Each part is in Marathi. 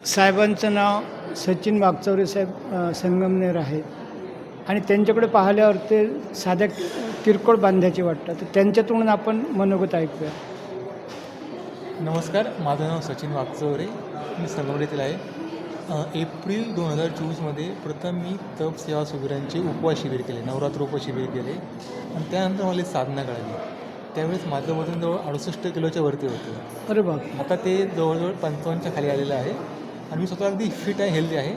साहेबांचं नाव सचिन वागचौरे साहेब संगमनेर आहे आणि त्यांच्याकडे पाहिल्यावर ते साध्या किरकोळ बांध्याचे वाटतं. तर त्यांच्यातून आपण मनोगत ऐकूया. नमस्कार, माझं नाव सचिन वागचौरे, मी संगमनेरीतील आहे. एप्रिल 2024मध्ये प्रथम मी तप सेवा शिबिरांचे उपवास शिबिर केले, नवरात्र उपवास शिबिर केले आणि त्यानंतर मला एक साधना कळाली. त्यावेळेस माझं वजन जवळ 68 किलोच्या वरती होतं. अरे बाप, आता ते जवळजवळ 55च्या खाली आलेलं आहे आणि मी स्वतः अगदी फिट आहे, हेल्दी आहे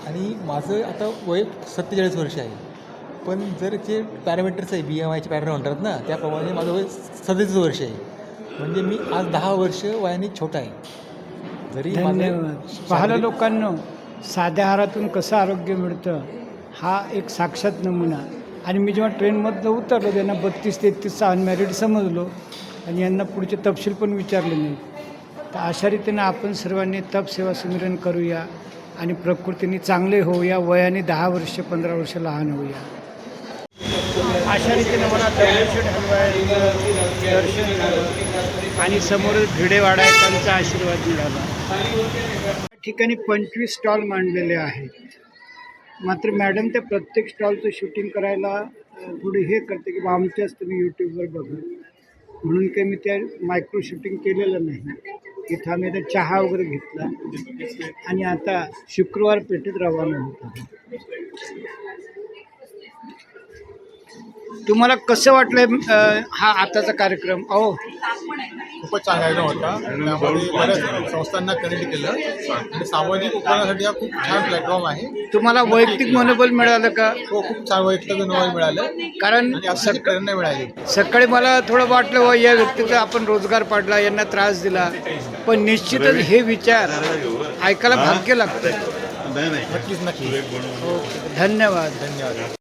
आणि माझं आता वय 47 वर्ष आहे. पण जर जे पॅरामीटर्स आहे, BMIचे पॅरामीटर म्हणतात ना, त्याप्रमाणे माझं वय 37 वर्ष आहे. म्हणजे मी आज 10 वर्ष वयाने छोटा आहे. जरी धन्यवाद. पाहिलं लोकांना साध्या आहारातून कसं आरोग्य मिळतं हा एक साक्षात नमुना. आणि मी जेव्हा ट्रेनमधनं उतरलो त्यांना 32-33चा अनमॅरिड समजलो आणि यांना पुढचे तपशील पण विचारले नाही. तर अशा रीतीनं आपण सर्वांनी तप सेवा सुमिरन करूया आणि प्रकृतीने चांगले होऊया, वयाने 10 वर्ष 15 वर्ष लहान होऊया. अशा रीतीनं मला दगडूशेठ हलवाईचं दर्शन झालं आणि समोर भिडेवाडा आहे, त्यांचा आशीर्वाद मिळाला. या ठिकाणी 25 स्टॉल मांडलेले आहेत. मात्र मॅडम त्या प्रत्येक स्टॉलचं शूटिंग करायला थोडी हे करते की आमच्याच तुम्ही यूट्यूबवर बघा, म्हणून काही मी त्या मायक्रो शूटिंग केलेलं नाही. इथं आम्ही आता चहा वगैरे घेतला आणि आता शुक्रवार पेठेत रवाना होतो. तुम्हाला कसं वाटलं हा आताचा कार्यक्रम? खूपच चांगला आयोजन होता. त्यामध्ये बऱ्याच संस्थांना कनेक्ट केलं आणि सामाजिक उपक्रमासाठी हा खूप छान प्लॅटफॉर्म आहे. तुम्हाला वैयक्तिक मनोबल मिळालं का? तो खूप छान वैयक्तिक अनुभव मिळालं कारण आणि अशी प्रेरणा मिळाली. सकाळी मला थोडं वाटलं या व्यक्तीचा आपण रोजगार पाडला, यांना त्रास दिला, पण निश्चितच हे विचार ऐकायला भाग्य लागतं. नक्कीच. धन्यवाद. धन्यवाद.